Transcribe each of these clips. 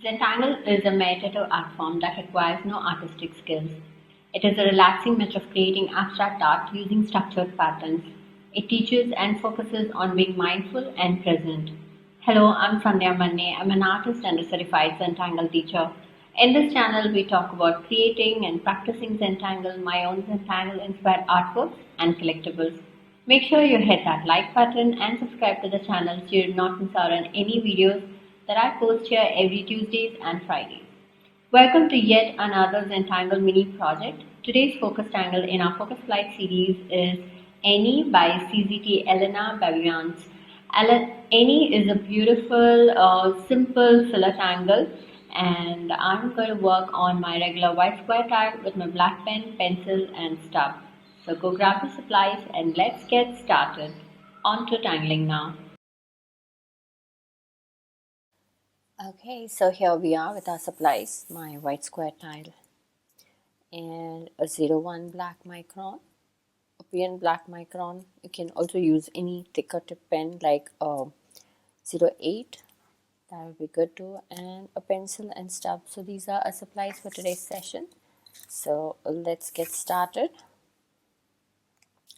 Zentangle is a meditative art form that requires no artistic skills. It is a relaxing method of creating abstract art using structured patterns. It teaches and focuses on being mindful and present. Hello, I'm SANDHYA MANNE. I'm an artist and a certified Zentangle teacher. In this channel, we talk about creating and practicing Zentangle, my own Zentangle inspired artworks and collectibles. Make sure you hit that like button and subscribe to the channel so you do not miss out on any videos that I post here every Tuesdays and Fridays. Welcome to yet another Zentangle Mini Project. Today's focus tangle in our Focus Flight series is Any by CZT Elena Babians. Any is a beautiful, simple filler tangle, and I'm going to work on my regular white square tile with my black pen, pencil, and stub. So go grab the supplies and let's get started. On to tangling now. Okay, so here we are with our supplies, my white square tile and a 01 black micron, a pen black micron. You can also use any thicker tip pen like a 08, that would be good too, and a pencil and stub. So these are our supplies for today's session. So let's get started.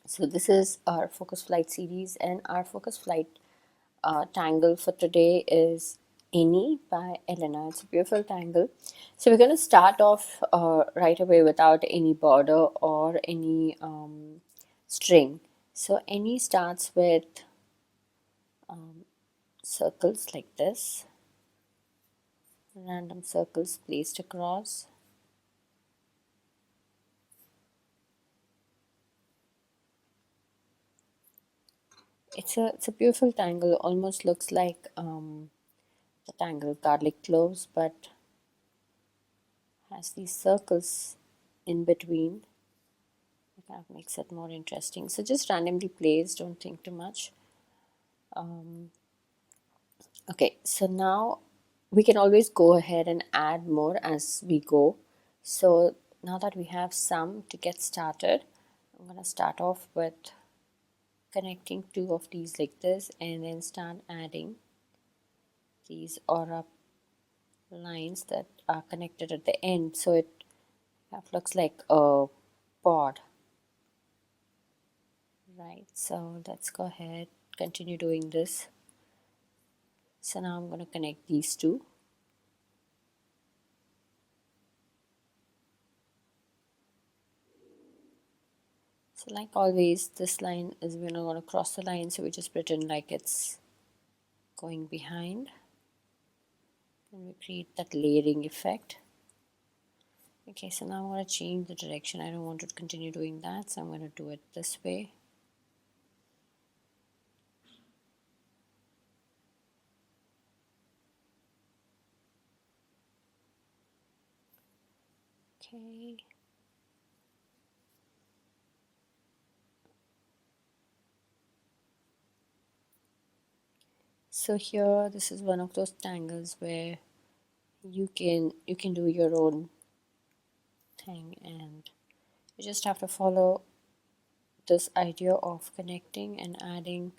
So this is our Focus Flight series, and our Focus Flight tangle for today is Any by Elena. It's a beautiful tangle. So we're going to start off right away without any border or any string. So Any starts with circles like this, random circles placed across. It's a beautiful tangle. Almost looks like the tangle garlic cloves, but has these circles in between. It kind of makes it more interesting. So just randomly placed, don't think too much. Okay, so now we can always go ahead and add more as we go. So now that we have some to get started, I'm going to start off with connecting two of these like this and then start adding these aura lines that are connected at the end, so it kind of looks like a pod. Right, so let's go ahead, continue doing this. So now I'm going to connect these two. So like always, this line is, we're not going to cross the line, so we just pretend like it's going behind. And we create that layering effect. Okay, so now I'm going to change the direction. I don't want to continue doing that, so I'm going to do it this way. Okay. So here, this is one of those tangles where you can do your own thing, and you just have to follow this idea of connecting and adding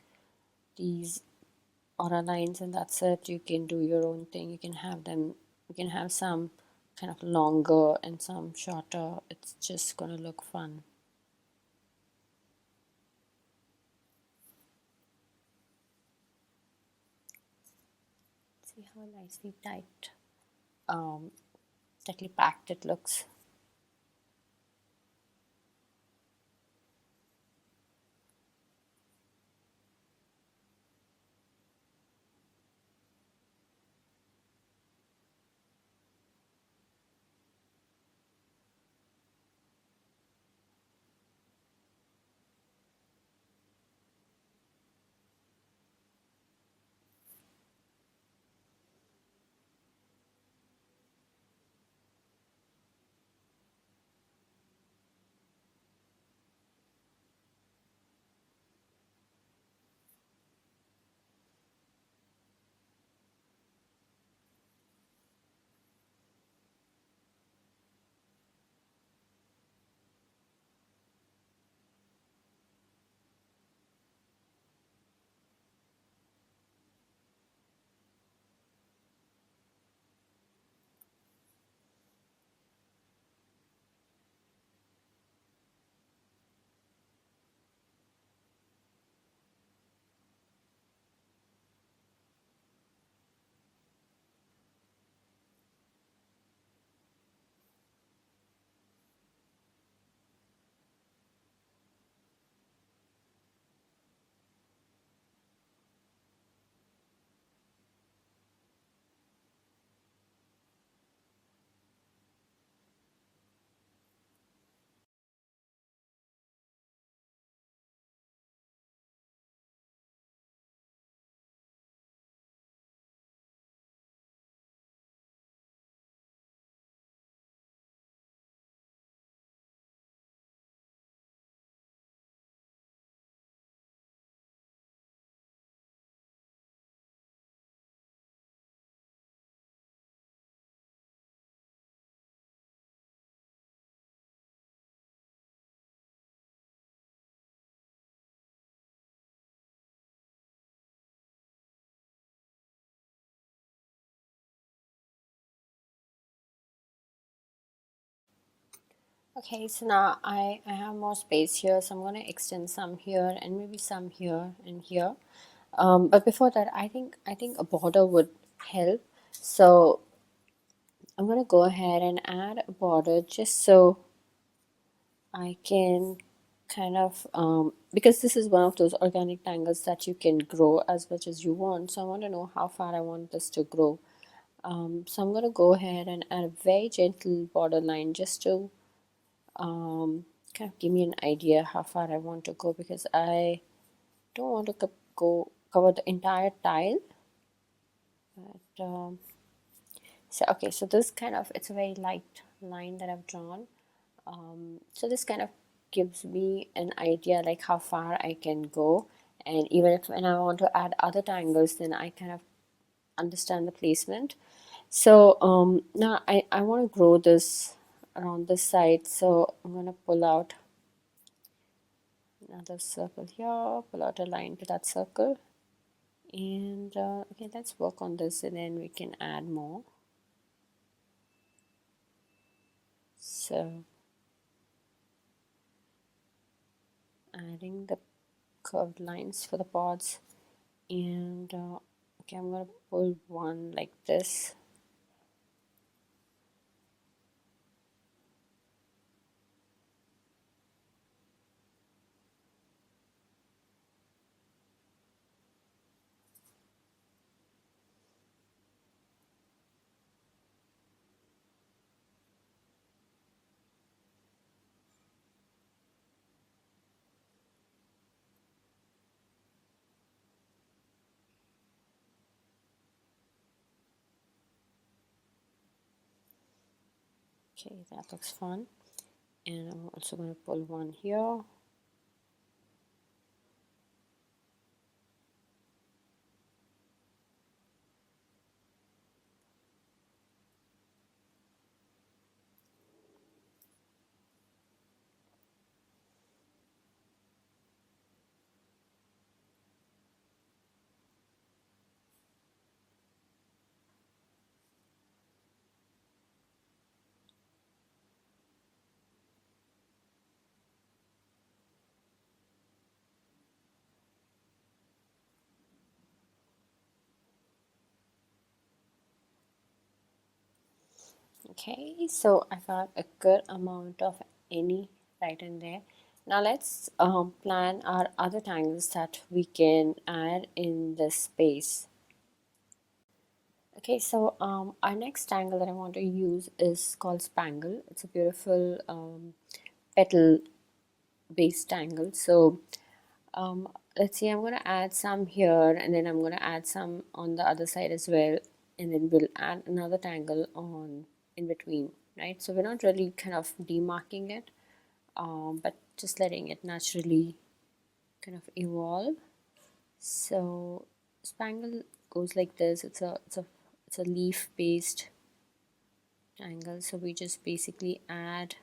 these aura lines, and that's it. You can do your own thing. You can have them, you can have some kind of longer and some shorter. It's just gonna look fun. See how nicely tightly packed it looks. Okay, so now I have more space here, so I'm going to extend some here and maybe some here and here. But before that, I think a border would help. So I'm going to go ahead and add a border just so I can kind of because this is one of those organic tangles that you can grow as much as you want. So I want to know how far I want this to grow. So I'm going to go ahead and add a very gentle border line just to kind of give me an idea how far I want to go, because I don't want to go cover the entire tile. But so okay, so this kind of, it's a very light line that I've drawn. So this kind of gives me an idea like how far I can go, and even if when I want to add other tangles, then I kind of understand the placement. So now I want to grow this around this side, so I'm going to pull out another circle here, pull out a line to that circle, and okay, let's work on this and then we can add more. So adding the curved lines for the pods, and okay, I'm going to pull one like this. Okay, that looks fun. And I'm also going to pull one here. Okay, so I got a good amount of any right in there. Now let's plan our other tangles that we can add in this space. Okay, so our next tangle that I want to use is called Spangle. It's a beautiful petal based tangle. So let's see, I'm going to add some here, and then I'm going to add some on the other side as well, and then we'll add another tangle on in between, right? So we're not really kind of demarking it, but just letting it naturally kind of evolve. So Spangle goes like this. It's a leaf based tangle, so we just basically add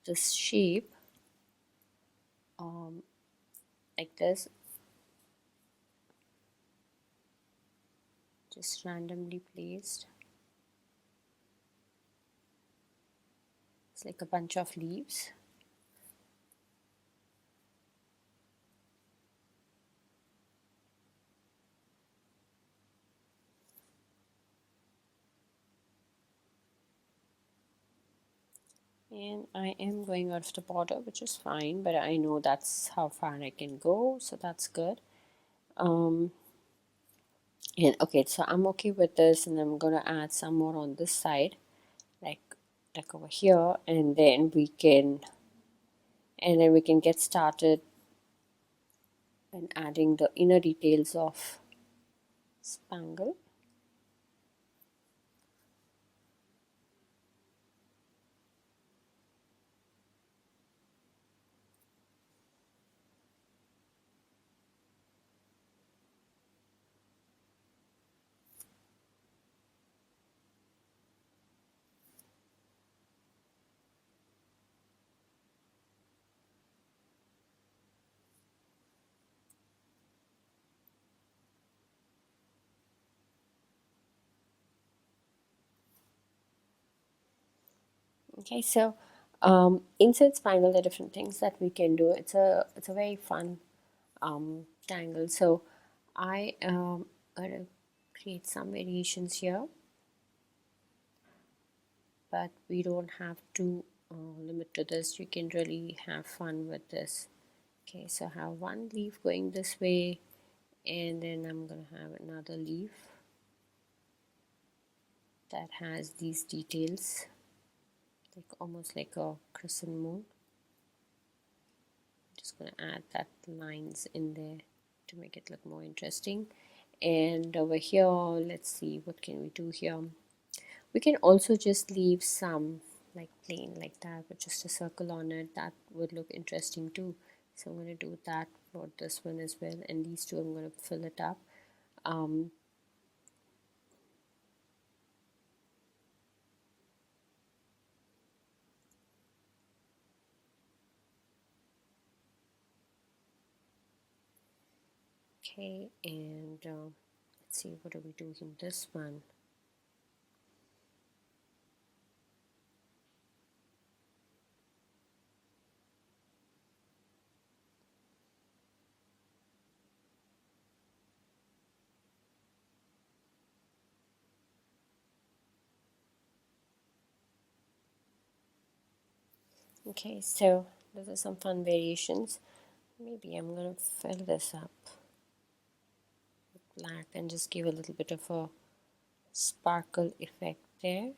this shape like this, just randomly placed. It's like a bunch of leaves. And I am going out of the border, which is fine, but I know that's how far I can go, so that's good. And okay, so I'm okay with this, and I'm gonna add some more on this side, like over here, and then we can get started and adding the inner details of Spangle. Okay, so Inside Spangle, there are different things that we can do. It's a very fun tangle. So I am gonna create some variations here, but we don't have to limit to this. You can really have fun with this. Okay, so I have one leaf going this way, and then I'm gonna have another leaf that has these details, like almost like a crescent moon. Just gonna add that lines in there to make it look more interesting. And over here, let's see, what can we do here? We can also just leave some like plain like that with just a circle on it. That would look interesting too. So I'm going to do that for this one as well, and these two I'm going to fill it up. Okay, and let's see, what do we do in this one? Okay, so those are some fun variations. Maybe I'm going to fill this up with black and just give a little bit of a sparkle effect there.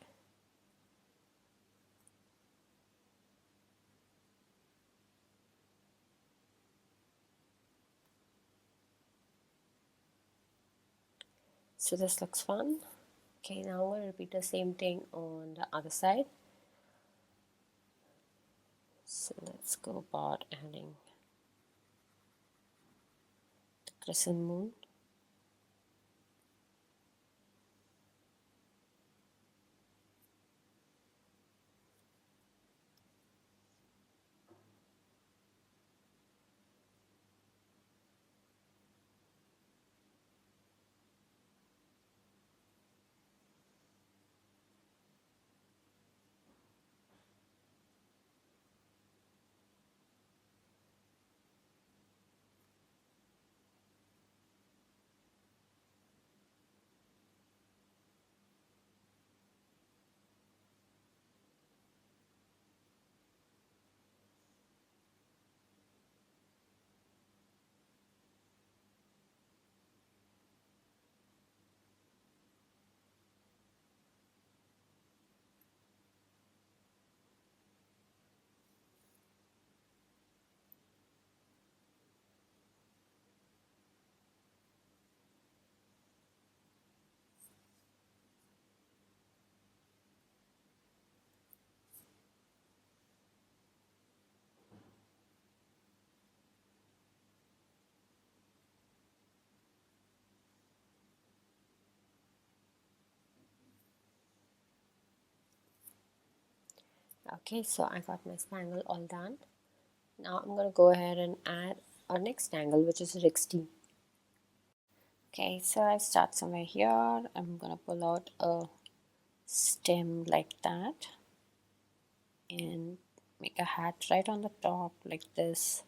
So this looks fun. Okay, now I'm going to repeat the same thing on the other side. So let's go about adding the crescent moon. Okay, so I got my spangle all done. Now I'm going to go ahead and add our next tangle, which is Rixty. Okay, so I start somewhere here. I'm going to pull out a stem like that and make a hat right on the top like this.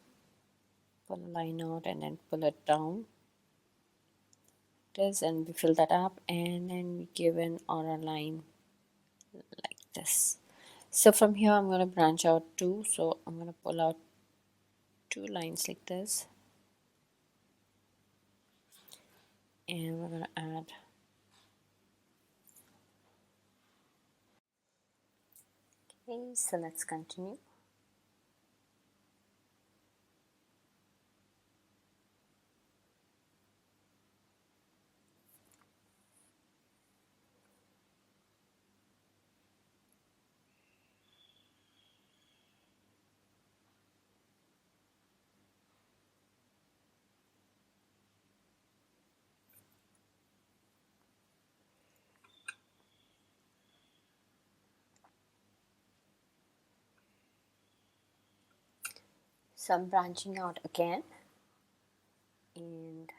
Pull a line out and then pull it down. This, and we fill that up, and then we give an aura line like this. So from here I'm going to branch out two, so I'm going to pull out two lines like this, and we're going to add okay, so let's continue. So I'm branching out again, and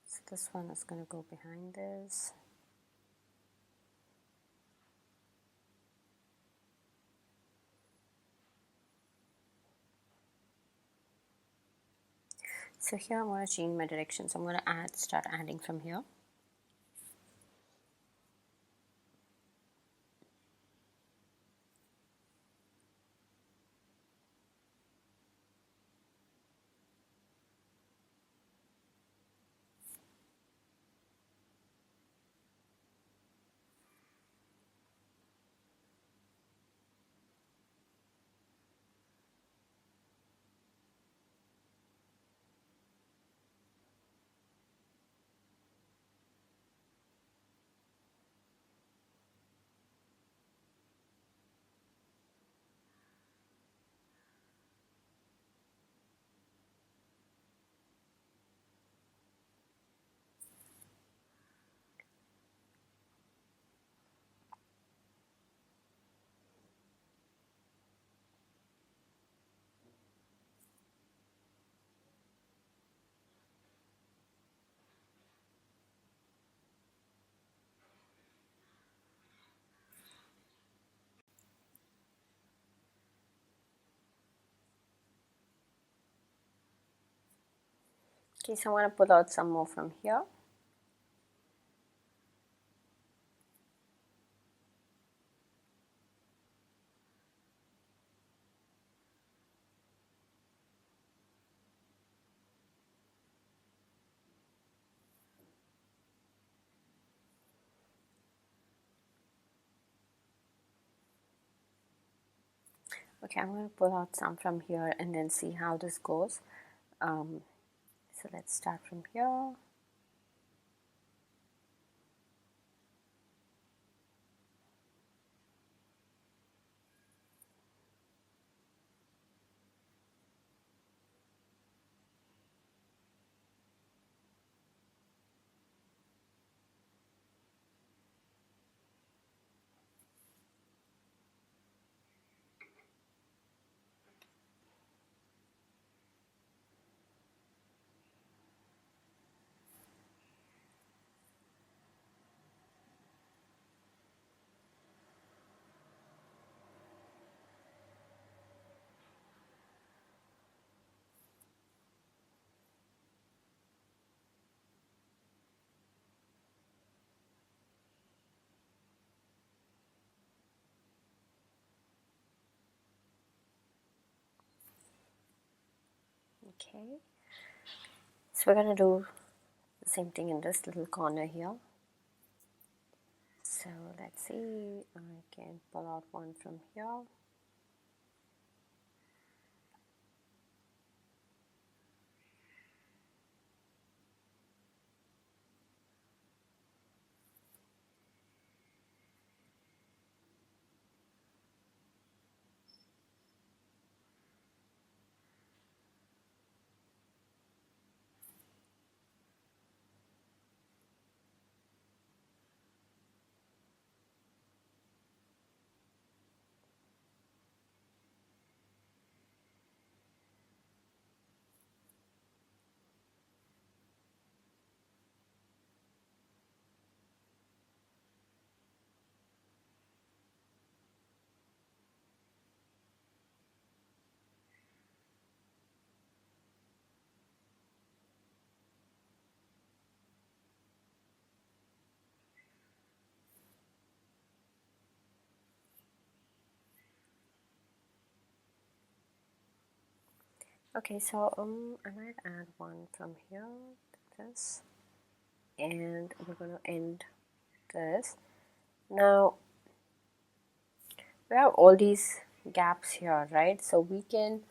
so this one is going to go behind this. So here I'm going to change my direction. So I'm going to start adding from here. Okay, so I'm going to pull out some more from here. Okay, I'm going to pull out some from here and then see how this goes. So let's start from here. Okay, so we're going to do the same thing in this little corner here. So let's see, I can pull out one from here. Okay, so I might add one from here, like this, and we're going to end this. Now we have all these gaps here, right? So we can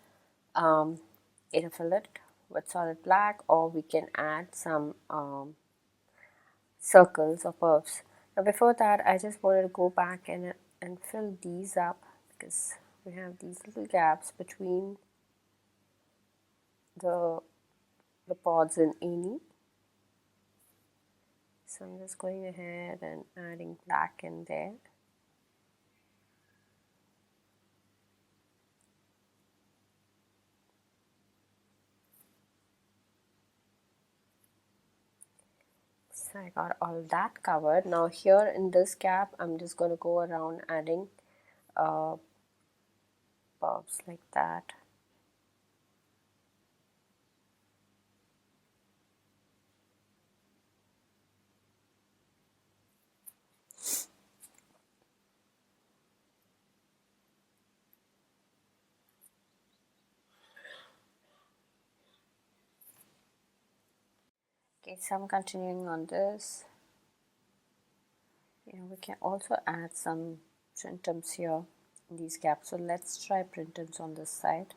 either fill it with solid black, or we can add some circles or puffs. Now before that, I just wanted to go back and fill these up, because we have these little gaps between the pods in any. So I'm just going ahead and adding black in there. So I got all that covered. Now here in this gap, I'm just going to go around adding bulbs like that. Okay, so I'm continuing on this. We can also add some Printemps here in these gaps. So let's try Printemps on this side.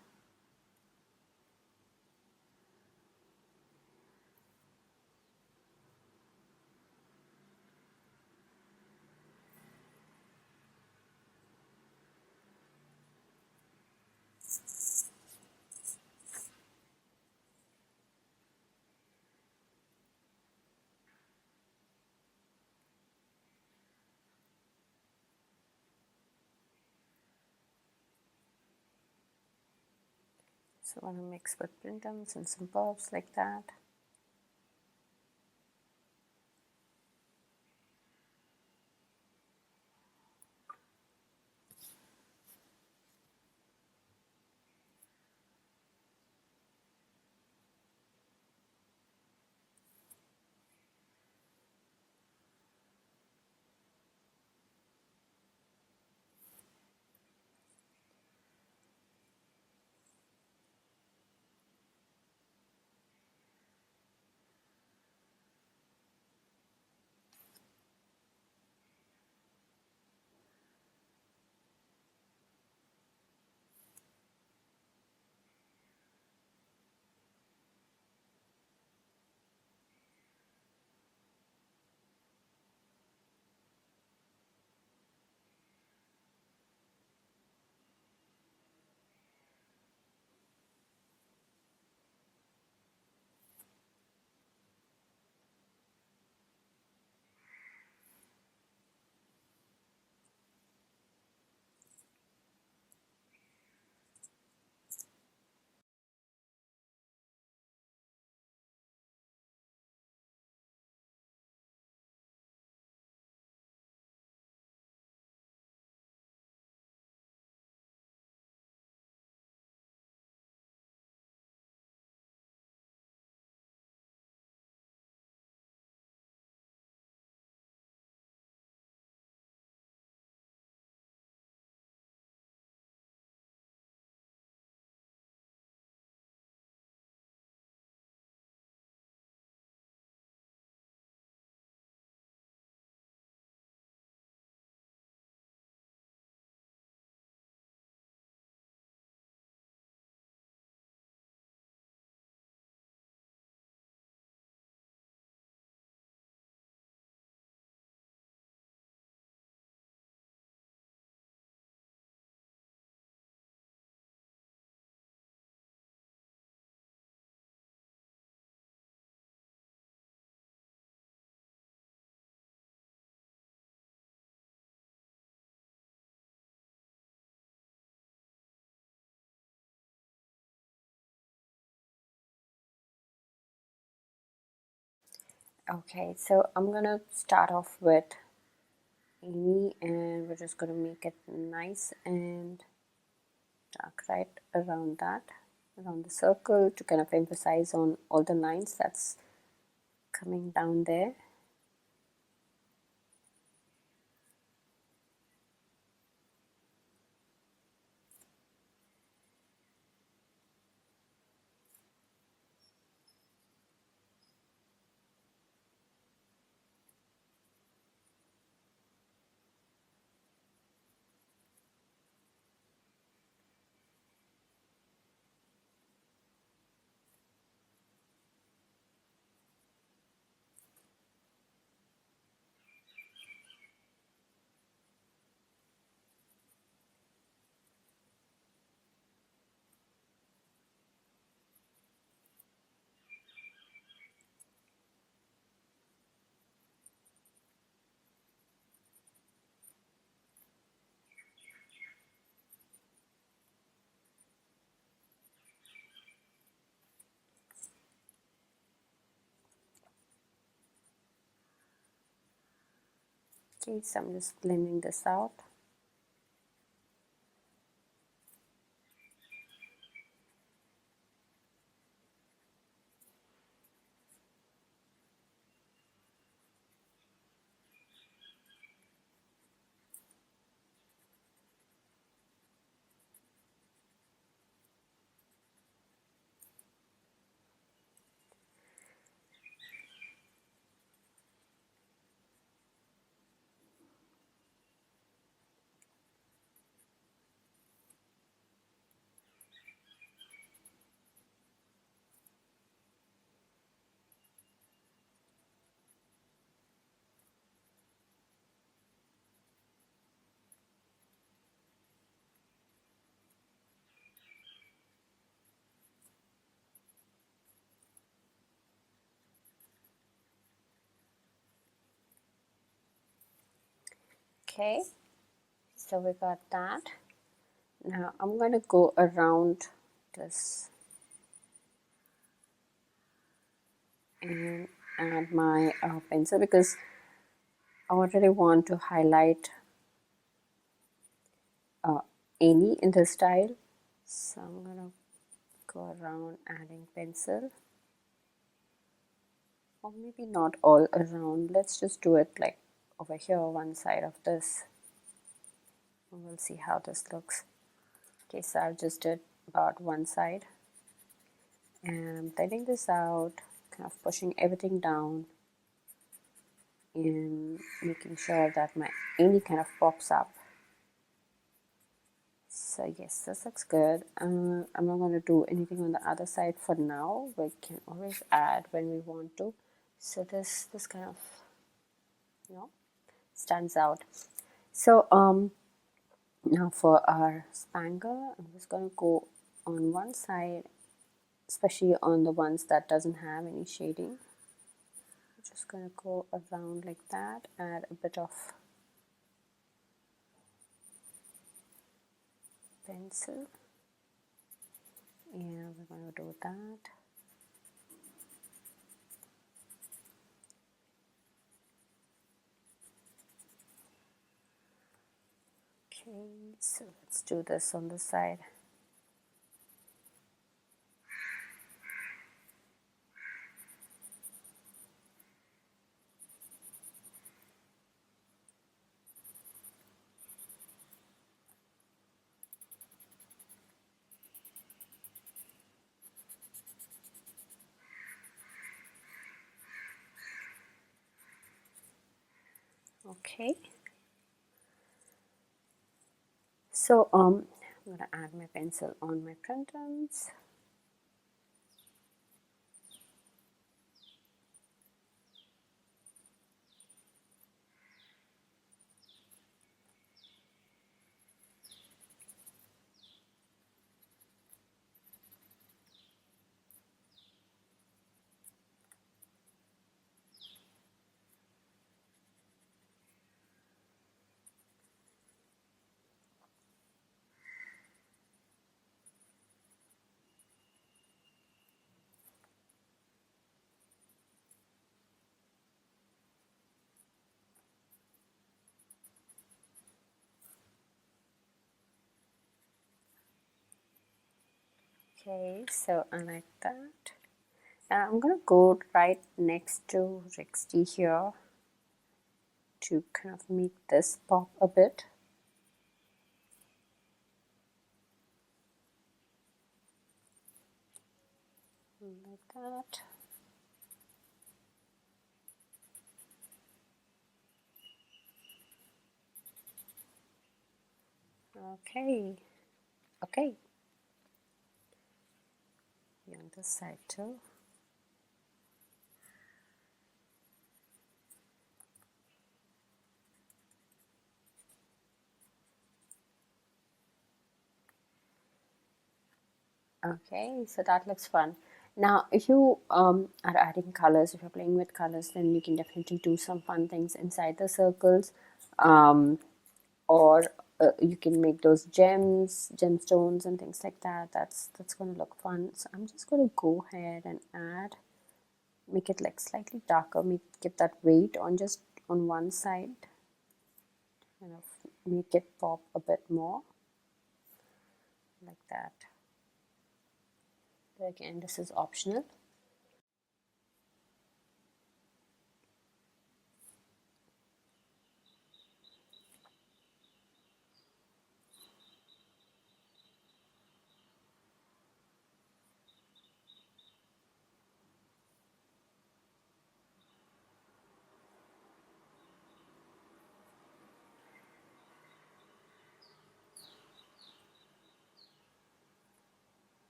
So I want to mix with Printemps and some bulbs like that. Okay, so I'm gonna start off with Amy, and we're just gonna make it nice and dark right around that, around the circle, to kind of emphasize on all the lines that's coming down there. Okay, so I'm just blending this out. Okay, so we got that. Now I'm going to go around this and add my pencil because I already want to highlight any in the style. So I'm going to go around adding pencil, or maybe not all around. Let's just do it like over here, one side of this, and we'll see how this looks. Okay, so I've just did about one side, and I'm blending this out, kind of pushing everything down and making sure that my any kind of pops up. So yes, this looks good. I'm not going to do anything on the other side for now. We can always add when we want to. So this kind of, you know, stands out. So now for our spangle, I'm just going to go on one side, especially on the ones that doesn't have any shading. I'm just going to go around like that, add a bit of pencil, and we're going to do that. Okay, so let's do this on the side. Okay, so I'm going to add my pencil on my Printemps. Okay, so I like that. I'm going to go right next to Rixty here to kind of make this pop a bit. Like that. Okay, okay. On this side too. Okay, so that looks fun. Now, if you are adding colors, if you're playing with colors, then you can definitely do some fun things inside the circles, or you can make those gemstones, and things like that. That's going to look fun. So I'm just going to go ahead and make it like slightly darker, give that weight on just on one side, kind of make it pop a bit more, like that. But again, this is optional.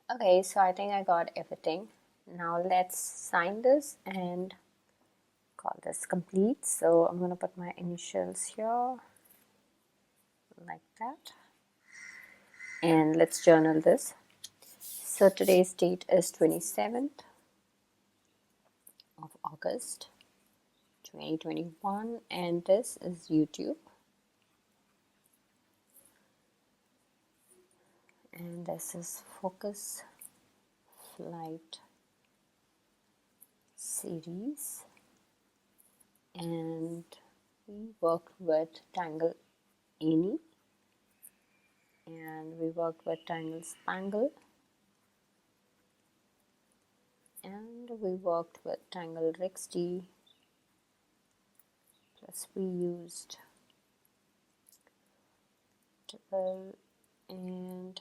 Okay, so I think I got everything. Now let's sign this and call this complete. So I'm going to put my initials here, like that. And let's journal this. So today's date is 27th. August 2021, and this is YouTube, and this is Focus Flight series, and we worked with Tangle ANY, and we worked with Tangle Spangle, and we worked with Tangle Rixty, plus we used Tipple and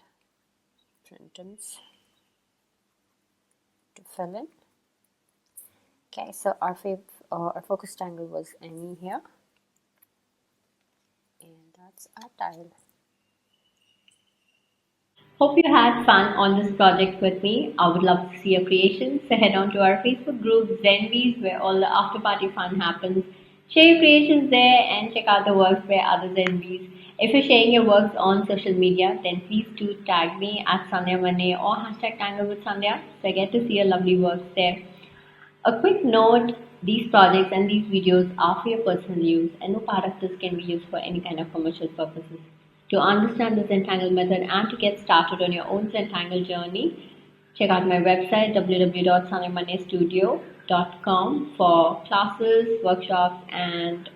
Printemps to fill in. Okay, so our focus tangle was ANY here, and that's our tile. Hope you had fun on this project with me. I would love to see your creations. So head on to our Facebook group Zenbeez, where all the after party fun happens. Share your creations there and check out the works by other Zenbeez. If you're sharing your works on social media, then please do tag me at SANDHYA MANNE or hashtag Tangle with Sandhya, so I get to see your lovely works there. A quick note, these projects and these videos are for your personal use, and no part of this can be used for any kind of commercial purposes. To understand the Zentangle method and to get started on your own Zentangle journey, check out my website www.sandhyamannestudio.com for classes, workshops, and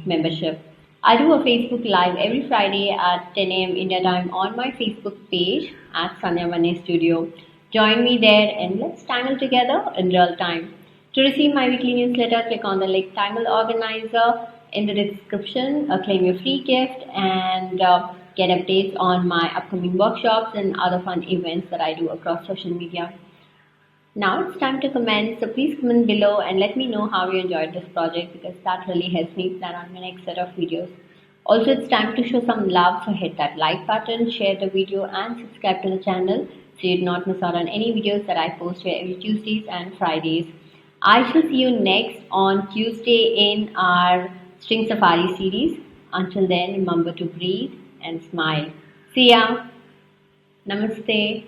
membership. I do a Facebook Live every Friday at 10 a.m. India time on my Facebook page at SANDHYA MANNE Studio. Join me there and let's tangle together in real time. To receive my weekly newsletter, click on the link Tangle Organizer in the description, claim your free gift, and get updates on my upcoming workshops and other fun events that I do across social media. Now it's time to comment, so please comment below and let me know how you enjoyed this project, because that really helps me plan on my next set of videos. Also, it's time to show some love, so hit that like button, share the video, and subscribe to the channel so you do not miss out on any videos that I post here every Tuesdays and Fridays. I shall see you next on Tuesday in our String Safari series. Until then, remember to breathe and smile. See ya. Namaste.